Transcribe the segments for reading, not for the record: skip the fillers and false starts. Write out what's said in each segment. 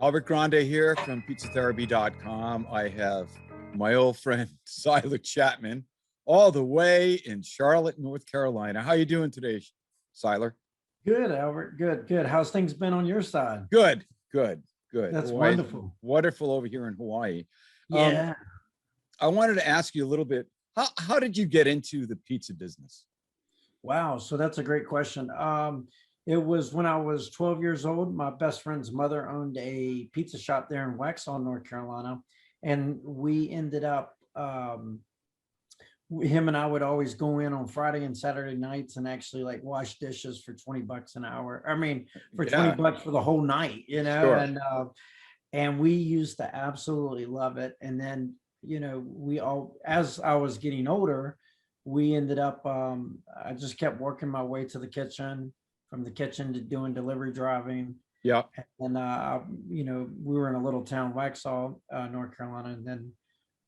Albert Grande here from pizzatherapy.com. I have my old friend Siler Chapman all the way in Charlotte, North Carolina. How you doing today, Siler? Good, Albert. Good. How's things been on your side? Good. That's Hawaii's wonderful. wonderful over here in Hawaii. Yeah. I wanted to ask you a little bit, how did you get into the pizza business? Wow. So that's a great question. It was when I was 12 years old. My best friend's mother owned a pizza shop there in Waxhaw, North Carolina. And we ended up, him and I would always go in on Friday and Saturday nights and actually like wash dishes for 20 bucks an hour. I mean, for 20 bucks for the whole night, Sure. And we used to absolutely love it. And then, as I was getting older, we ended up, I just kept working my way to the kitchen, from the kitchen to doing delivery driving. Yeah. And, we were in a little town, Waxhaw, North Carolina, and then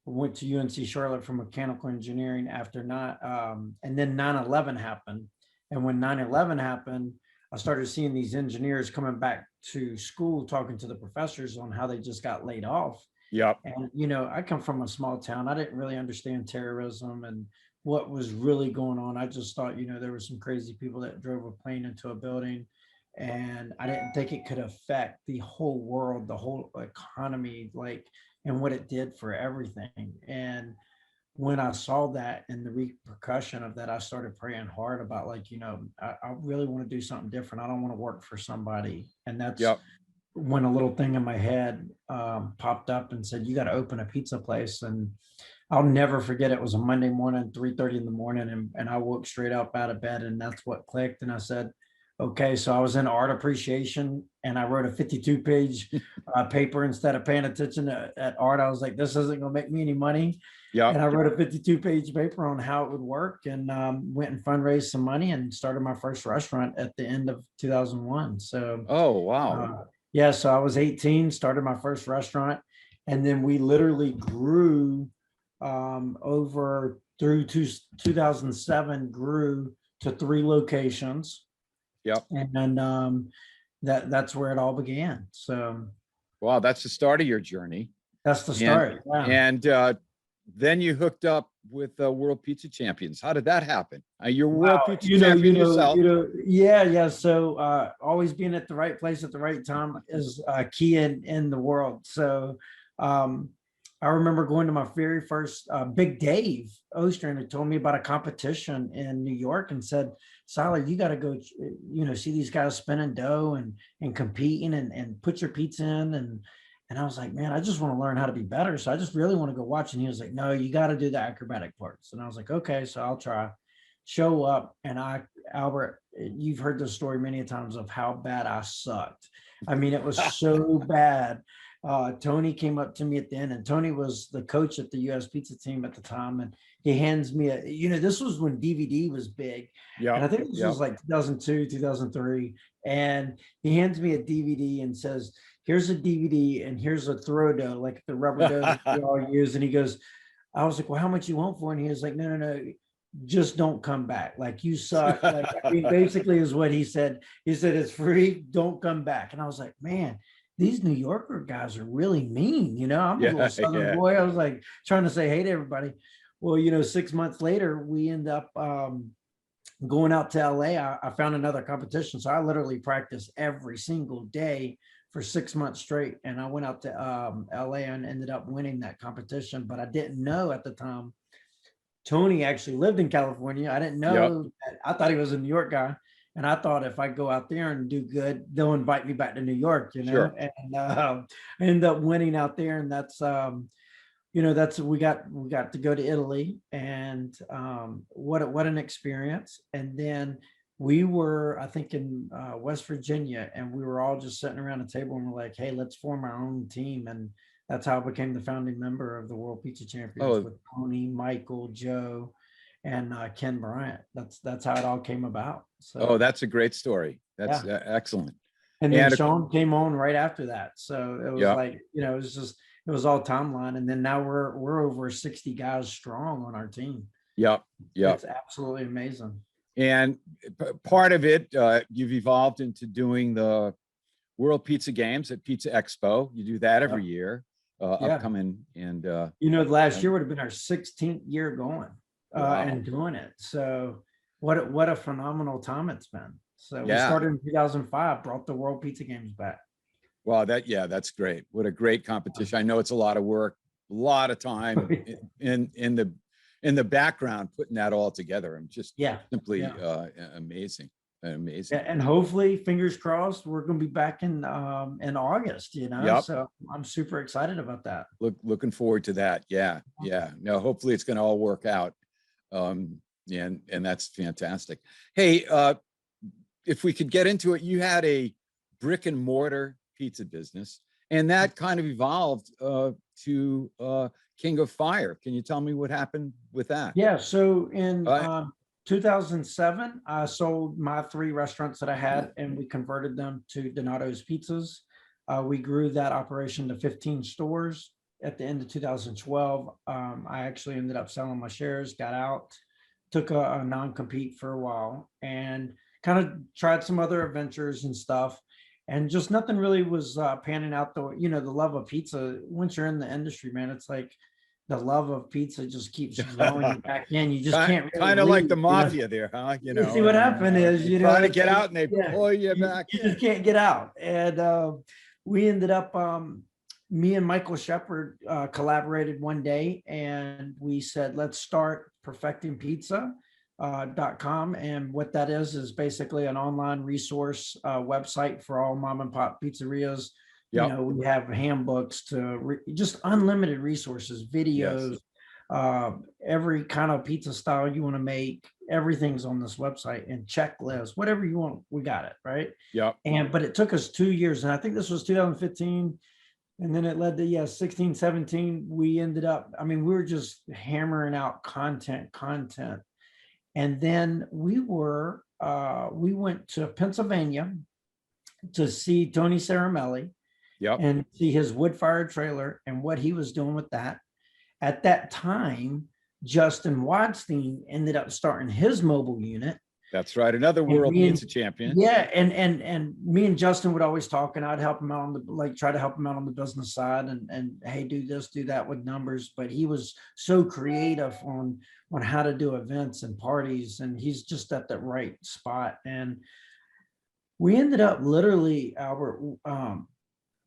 went to UNC Charlotte for mechanical engineering after not, and then 9/11 happened. And when 9/11 happened, I started seeing these engineers coming back to school, talking to the professors on how they just got laid off. Yep. And, I come from a small town. I didn't really understand terrorism and what was really going on. I just thought, there were some crazy people that drove a plane into a building. And I didn't think it could affect the whole world, the whole economy, and what it did for everything. And when I saw that and the repercussion of that, I started praying hard about I really want to do something different. I don't want to work for somebody. And that's when a little thing in my head popped up and said, you got to open a pizza place. And I'll never forget, it was a Monday morning, 3:30 in the morning. And I woke straight up out of bed, and that's what clicked. And I said, okay, so I was in art appreciation and I wrote a 52-page paper instead of paying attention at art. I was like, this isn't going to make me any money. Yeah. And I wrote a 52-page paper on how it would work, and went and fundraised some money and started my first restaurant at the end of 2001. So, oh, wow. So I was 18, started my first restaurant, and then we literally grew over through 2007, grew to 3 locations. Yep. And that's where it all began. So, wow, that's the start of your journey. That's the start. And then you hooked up with World Pizza Champions. How did that happen? You're World Pizza Champion yourself. Yeah. So always being at the right place at the right time is key in the world. So I remember going to my very first Big Dave Ostrin had told me about a competition in New York and said, Siler, you got to go, see these guys spinning dough and competing and put your pizza in. And I was like, man, I just want to learn how to be better. So I just really want to go watch. And he was like, no, you got to do the acrobatic parts. And I was like, okay, so I'll try. Show up. And Albert, you've heard this story many times of how bad I sucked. I mean, it was so bad. Tony came up to me at the end, and Tony was the coach at the U.S. pizza team at the time. And he hands me this was when DVD was big. Yeah. And I think this was like 2002, 2003. And he hands me a DVD and says, here's a DVD and here's a throw dough, like the rubber dough that we all use. And he goes, I was like, well, how much you want for it? And he was like, no, just don't come back. Like, you suck. Basically is what he said. He said, it's free. Don't come back. And I was like, man, these New Yorker guys are really mean. I'm a little Southern boy. I was like trying to say hey to everybody. Well, 6 months later, we end up going out to LA. I found another competition. So I literally practiced every single day for 6 months straight. And I went out to LA and ended up winning that competition. But I didn't know at the time, Tony actually lived in California. I didn't know. I thought he was a New York guy. And I thought if I go out there and do good, they'll invite me back to New York, Sure. And I ended up winning out there. And that's, we got to go to Italy, and what an experience. And then we were, I think, in West Virginia, and we were all just sitting around a table and we're like, hey, let's form our own team. And that's how I became the founding member of the World Pizza Champions with Tony, Michael, Joe, and Ken Bryant. That's how it all came about. So, that's a great story. That's excellent. And then Sean came on right after that. So it was it was all timeline. And then now we're over 60 guys strong on our team. Yep. It's absolutely amazing. And part of it, you've evolved into doing the World Pizza Games at Pizza Expo. You do that every Yep. year, Yeah. upcoming, and Last year would have been our 16th year going wow. and doing it. So what a phenomenal time it's been. So we Yeah. started in 2005, brought the World Pizza Games back. Wow, that's great. What a great competition. I know it's a lot of work, a lot of time in the background putting that all together. I'm just simply amazing. Amazing. And hopefully, fingers crossed, we're going to be back in August, Yep. So I'm super excited about that. Looking forward to that. Yeah. No, hopefully it's going to all work out. And that's fantastic. Hey, if we could get into it, you had a brick and mortar pizza business, and that kind of evolved to King of Fire. Can you tell me what happened with that? Yeah. So in 2007, I sold my 3 restaurants that I had, and we converted them to Donato's Pizzas. We grew that operation to 15 stores. At the end of 2012, I actually ended up selling my shares, got out, took a non-compete for a while, and kind of tried some other adventures and stuff. And just nothing really was panning out. The love of pizza, once you're in the industry, man, it's like the love of pizza just keeps drawing you back in. You just can't really kind of like the leave, mafia there, huh? You see what happened is, trying to get out and they pull you back. You just can't get out. And we ended up, me and Michael Shepard collaborated one day, and we said, let's start perfectingpizza.com. And what that is basically an online resource website for all mom and pop pizzerias. Yep. We have handbooks to just unlimited resources, videos, every kind of pizza style you want to make. Everything's on this website, and checklists, whatever you want, we got it, right? Yeah. But it took us 2 years, and I think this was 2015. And then it led to 16, 17. We ended up, we were just hammering out content. And then we went to Pennsylvania to see Tony Ceramelli. Yep. And see his wood-fired trailer and what he was doing with that. At that time, Justin Wadstein ended up starting his mobile unit. That's right. Another world pizza champion. Yeah. And me and Justin would always talk, and I'd help him out try to help him out on the business side and hey, do this, do that with numbers. But he was so creative on how to do events and parties. And he's just at the right spot. And we ended up literally, Albert,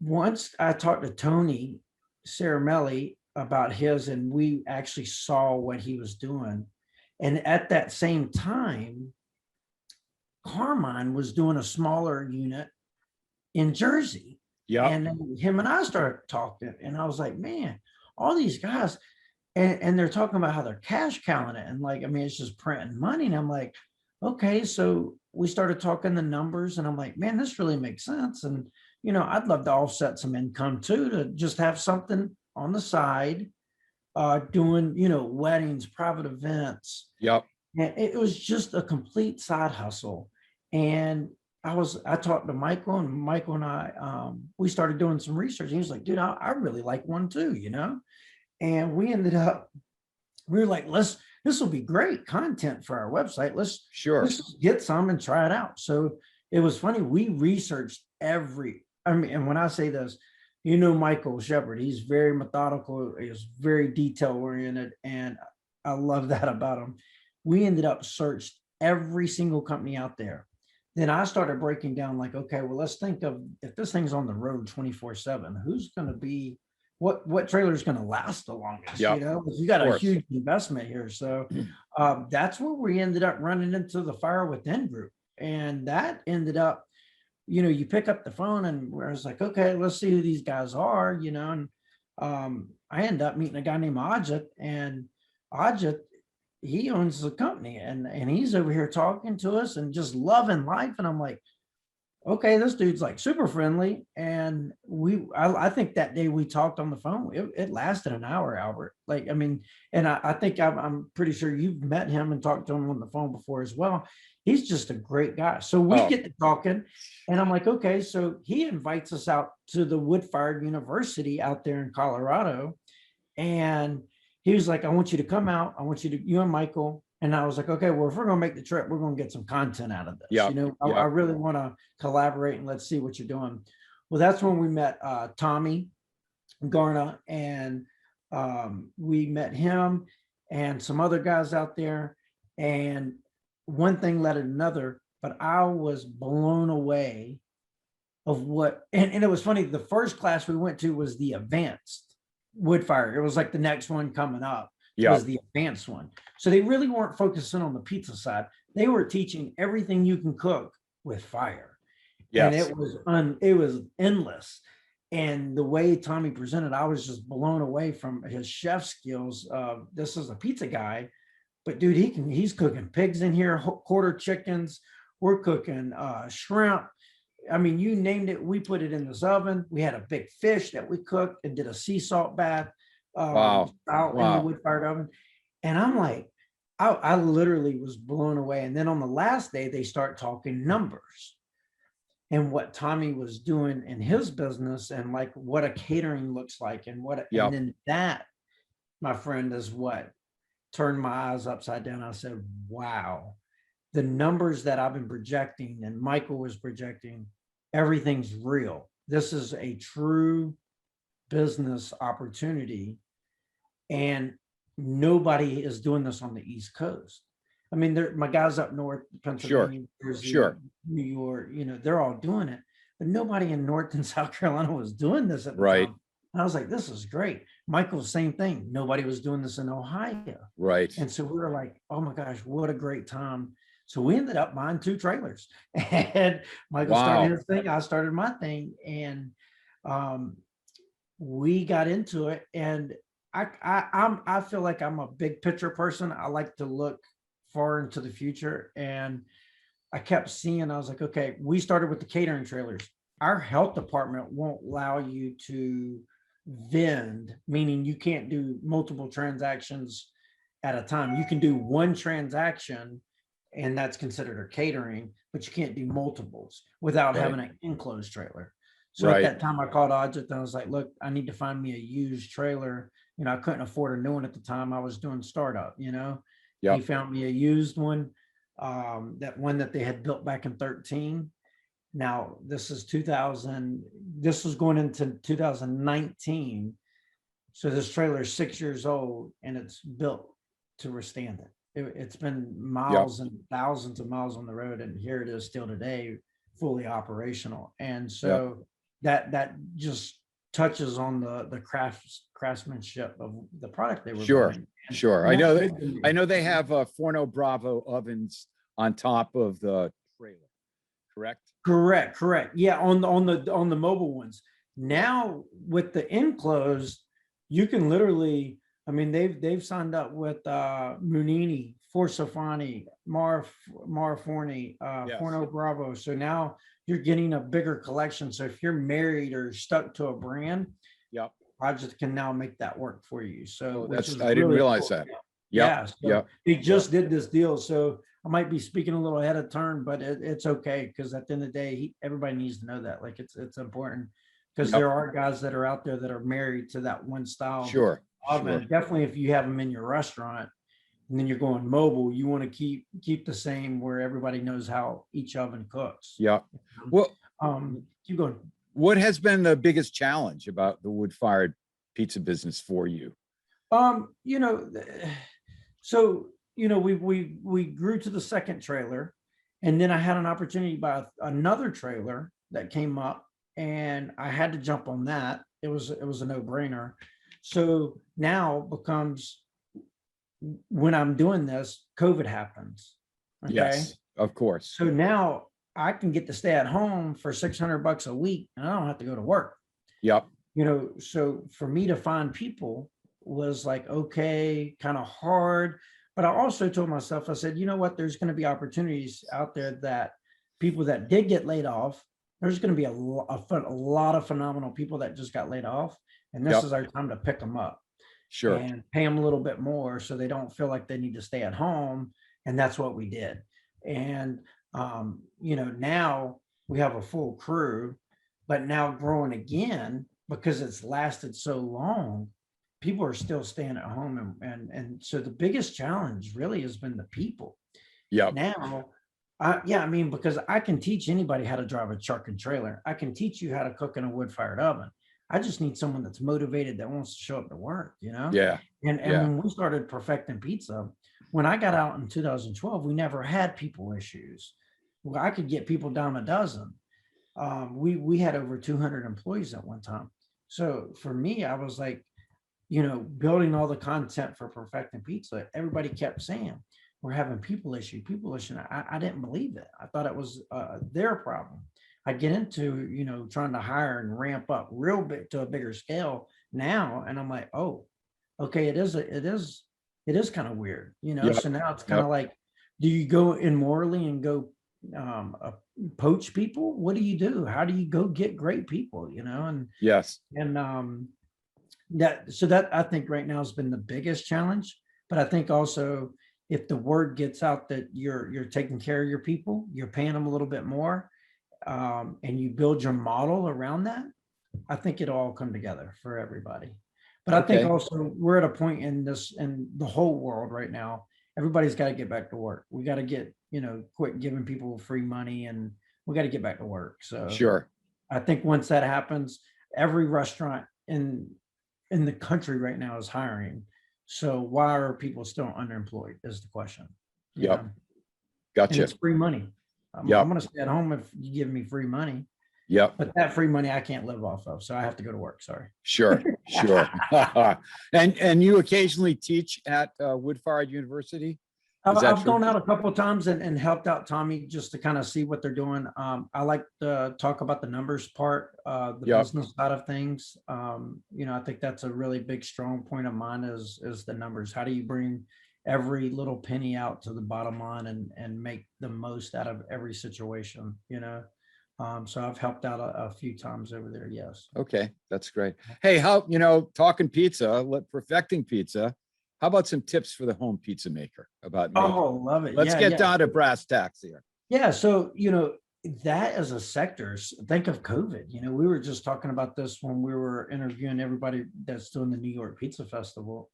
once I talked to Tony Ceramelli about his, and we actually saw what he was doing. And at that same time, Carmine was doing a smaller unit in Jersey. Yeah. And then him and I started talking, and I was like, man, all these guys, and they're talking about how they're cash cowing it. And it's just printing money. And I'm like, okay. So we started talking the numbers, and I'm like, man, this really makes sense. And I'd love to offset some income too, to just have something on the side, doing, weddings, private events. Yep. And it was just a complete side hustle. And I talked to Michael, and Michael and I, we started doing some research. He was like, dude, I really like one too, And we ended up, we were like, this will be great content for our website. Let's get some and try it out. So it was funny. We researched and when I say this, Michael Shepard, he's very methodical. He's very detail oriented. And I love that about him. We ended up searched every single company out there. Then I started breaking down okay, well, let's think of if this thing's on the road 24/7, who's going to be, what trailer is going to last the longest? Yep. You got a huge investment here. So that's where we ended up running into the Fire Within group. And that ended up, you pick up the phone, and I was like, okay, let's see who these guys are, and I ended up meeting a guy named Ajit, and Ajit, he owns the company, and he's over here talking to us and just loving life. And I'm like, okay, this dude's super friendly. And I think that day we talked on the phone, it lasted an hour, Albert. And I think I'm pretty sure you've met him and talked to him on the phone before as well. He's just a great guy. So we get to talking, and I'm like, okay, so he invites us out to the Wood-Fired University out there in Colorado. And he was like, I want you to come out. I want you and Michael. And I was like, okay, well, if we're going to make the trip, we're going to get some content out of this. I really want to collaborate, and let's see what you're doing. Well, that's when we met Tommy Garna, and we met him and some other guys out there. And one thing led to another, but I was blown away of what, and it was funny. The first class we went to was the advanced wood fire. It was like the next one coming up Yeah. was the advanced one. So they really weren't focusing on the pizza side. They were teaching everything you can cook with fire. And Yes. it was endless. And the way Tommy presented, I was just blown away from his chef skills. This is a pizza guy, but dude, he's cooking pigs in here, quarter chickens. We're cooking shrimp. I mean, you named it. We put it in this oven. We had a big fish that we cooked and did a sea salt bath Wow. out in the Wow. wood fired oven. And I'm like, I literally was blown away. And then on the last day, they start talking numbers and what Tommy was doing in his business and like what a catering looks like and what, Yep. and then that, my friend, is what turned my eyes upside down. I said, wow, the numbers that I've been projecting and Michael was projecting, everything's real. This is a true business opportunity. And nobody is doing this on the East Coast. I mean, my guys up north, Pennsylvania, Jersey, Sure. New York, they're all doing it, but nobody in North and South Carolina was doing this at the Right. time. And I was like, this is great. Michael, same thing. Nobody was doing this in Ohio. Right. And so we were like, oh my gosh, what a great time. So we ended up buying 2 trailers and Michael started his thing. I started my thing, and we got into it. And I feel like I'm a big picture person. I like to look far into the future. And I kept seeing, I was like, okay, we started with the catering trailers. Our health department won't allow you to vend, meaning you can't do multiple transactions at a time. You can do one transaction and that's considered a catering, but you can't do multiples without having an enclosed trailer. So at that time I called Audrey and I was like, look, I need to find me a used trailer. I couldn't afford a new one at the time. I was doing startup, He found me a used one, that one that they had built back in 13. Now this is 2000, this was going into 2019. So this trailer is 6 years old and it's built to withstand it. It's been miles and thousands of miles on the road, and here it is still today, fully operational. And so that just touches on the craftsmanship of the product they were building. Sure. I know they have Forno Bravo ovens on top of the trailer. Correct. Yeah, on the mobile ones. Now with the enclosed, you can literally, I mean, they've signed up with Munini, Forsafani, Marforni, Forno Bravo. So now you're getting a bigger collection. So if you're married or stuck to a brand, Project can now make that work for you. So I didn't realize that. They just did this deal. So I might be speaking a little ahead of turn, but it's okay, because at the end of the day, everybody needs to know that. Like it's important, because there are guys that are out there that are married to that one style. Oven. Definitely, if you have them in your restaurant and then you're going mobile, you want to keep the same, where everybody knows how each oven cooks. Well, keep going. What has been the biggest challenge about the wood-fired pizza business for you? So we grew to the second trailer, and then I had an opportunity to buy another trailer that came up, and I had to jump on that. It was a no-brainer. So now becomes, when I'm doing this, COVID happens. Okay? Yes, of course. So now I can get to stay at home for $600 a week, and I don't have to go to work. So for me to find people was like, okay, kind of hard. But I also told myself, I said, you know what, there's going to be opportunities out there that people that did get laid off, there's going to be a lot of phenomenal people that just got laid off. And this is our time to pick them up. And pay them a little bit more so they don't feel like they need to stay at home. And that's what we did. And, now we have a full crew, but now growing again, because it's lasted so long, people are still staying at home. And so the biggest challenge really has been the people. Now Yeah, I mean, because I can teach anybody how to drive a truck and trailer. I can teach you how to cook in a wood-fired oven. I just need someone that's motivated that wants to show up to work, you know? Yeah, And yeah, when we started perfecting pizza, when I got out in 2012, we never had people issues. Well, I could get people down a dozen. We had over 200 employees at one time. So for me, I was like, building all the content for perfecting pizza, everybody kept saying, we're having people issue. I didn't believe it. I thought it was their problem. I get into, trying to hire and ramp up real big to a bigger scale now. And I'm like, oh, okay, it is kind of weird, yep, So now it's kind of yep, like, do you go immorally and go poach people? What do you do? How do you go get great people, yes, and that I think right now has been the biggest challenge. But I think also if the word gets out that you're taking care of your people, you're paying them a little bit more, and you build your model around that, I think it'll all come together for everybody. But I think okay, also we're at a point in the whole world right now. Everybody's got to get back to work. We got to get, quit giving people free money, and we got to get back to work. So sure. I think once that happens, every restaurant in the country right now is hiring. So why are people still underemployed is the question, Yep, and gotcha. it's free money. I'm Yep, going to stay at home if you give me free money, yep, but that free money I can't live off of. So I have to go to work. Sorry. sure, sure. And you occasionally teach at Wood-Fired University? Is that I've true? gone out a couple of times and helped out Tommy just to kind of see what they're doing. I like to talk about the numbers part, the Yep, business side of things. I think that's a really big, strong point of mine is the numbers. How do you bring every little penny out to the bottom line and make the most out of every situation? So I've helped out a few times over there. Yes. okay, that's great. Hey, how, talking pizza, perfecting pizza, how about some tips for the home pizza maker about making? Oh, love it. Let's Yeah, get yeah. down to brass tacks here. Yeah, so that as a sector, think of COVID. We were just talking about this when we were interviewing everybody that's doing the New York Pizza Festival.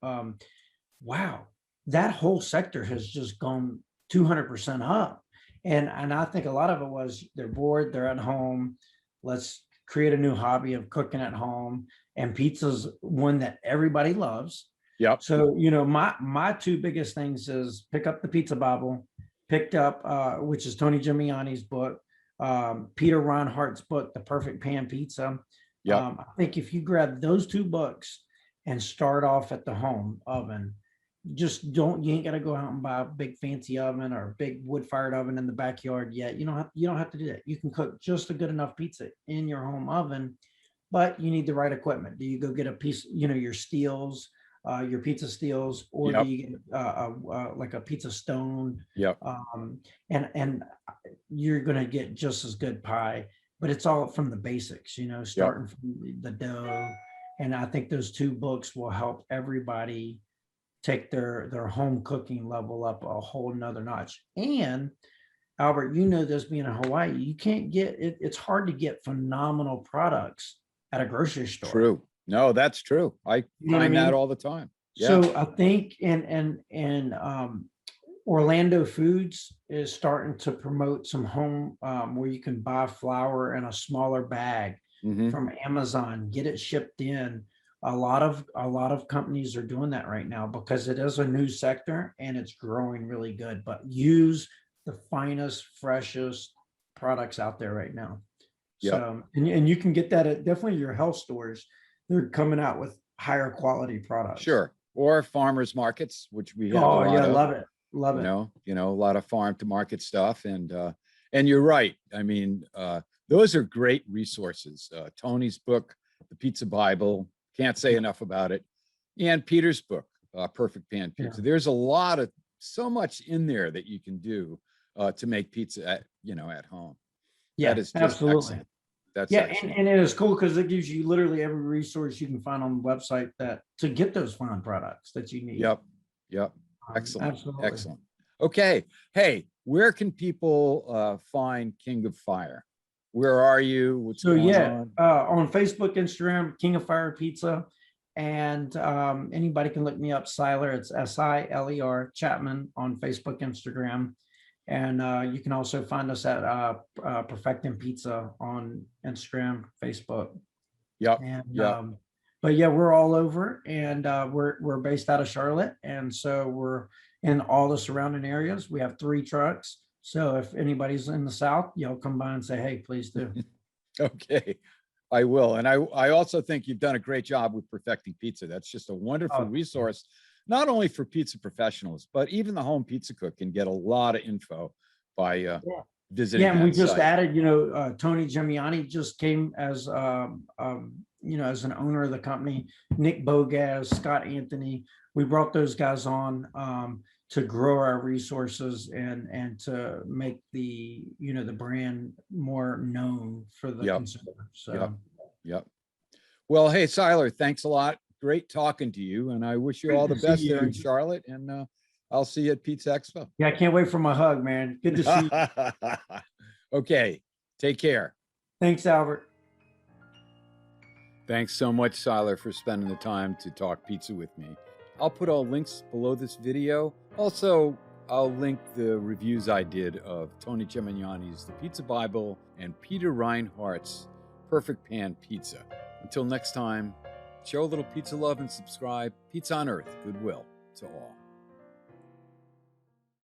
Wow, that whole sector has just gone 200% up, and I think a lot of it was they're bored, they're at home. Let's create a new hobby of cooking at home, and pizza's one that everybody loves. Yep, So, my two biggest things is pick up the Pizza Bible, picked up, which is Tony Gimiani's book, Peter Reinhardt's book, The Perfect Pan Pizza. yep, I think if you grab those two books and start off at the home oven, you ain't got to go out and buy a big fancy oven or a big wood fired oven in the backyard yet. You don't have to do that. You can cook just a good enough pizza in your home oven, but you need the right equipment. Do you go get a piece, your steels, your pizza steels, or do yep, you get like a pizza stone? yep, And you're gonna get just as good pie, but it's all from the basics, yep, starting from the dough. And I think those two books will help everybody take their home cooking level up a whole nother notch. And Albert, this being in Hawaii, you can't get it. It's hard to get phenomenal products at a grocery store. true. No, that's true. I You know what I find that mean? all the time. Yeah, So I think in Orlando Foods is starting to promote some home where you can buy flour in a smaller bag hmm, from Amazon, get it shipped in. A lot of companies are doing that right now because it is a new sector and it's growing really good. But use the finest, freshest products out there right now. yep, So and you can get that at definitely your health stores. They're coming out with higher quality products. sure. Or farmers markets, which we have a Oh yeah, lot of. love it. Love it. A lot of farm to market stuff. And you're right. I mean, those are great resources. Tony's book, The Pizza Bible, can't say enough about it. And Peter's book, Perfect Pan Yeah. Pizza. There's so much in there that you can do to make pizza at home. Yeah, That is just absolutely. excellent. That's Yeah, excellent. and it is cool because it gives you literally every resource you can find on the website that to get those fine products that you need. Yep. Yep. Excellent. Absolutely. Excellent. Okay. Hey, where can people find King of Fire? Where are you? What's So going yeah, on? on Facebook, Instagram, King of Fire Pizza, and anybody can look me up, Siler. It's Siler Chapman on Facebook, Instagram, And you can also find us at Perfecting Pizza on Instagram, Facebook. Yep. And Yep. but yeah, we're all over, and we're based out of Charlotte, and so we're in all the surrounding areas. We have 3 trucks. So if anybody's in the South, come by and say, hey, please do. Okay, I will. And I also think you've done a great job with Perfecting Pizza. That's just a wonderful Oh, resource, not only for pizza professionals, but even the home pizza cook can get a lot of info by Yeah. visiting And we that just site. added, Tony Gimiani just came as, as an owner of the company. Nick Bogaz, Scott Anthony. We brought those guys on to grow our resources and to make the brand more known for the Yep. consumer. So Yep. Yep. Well, hey, Siler, thanks a lot. Great talking to you. And I wish you great all to the see best there you. in Charlotte. And I'll see you at Pizza Expo. Yeah, I can't wait for my hug, man. Good to see you. Okay. Take care. Thanks, Albert. Thanks so much, Siler, for spending the time to talk pizza with me. I'll put all links below this video. Also, I'll link the reviews I did of Tony Gimignani's The Pizza Bible and Peter Reinhardt's Perfect Pan Pizza. Until next time, show a little pizza love and subscribe. Pizza on Earth, goodwill to all.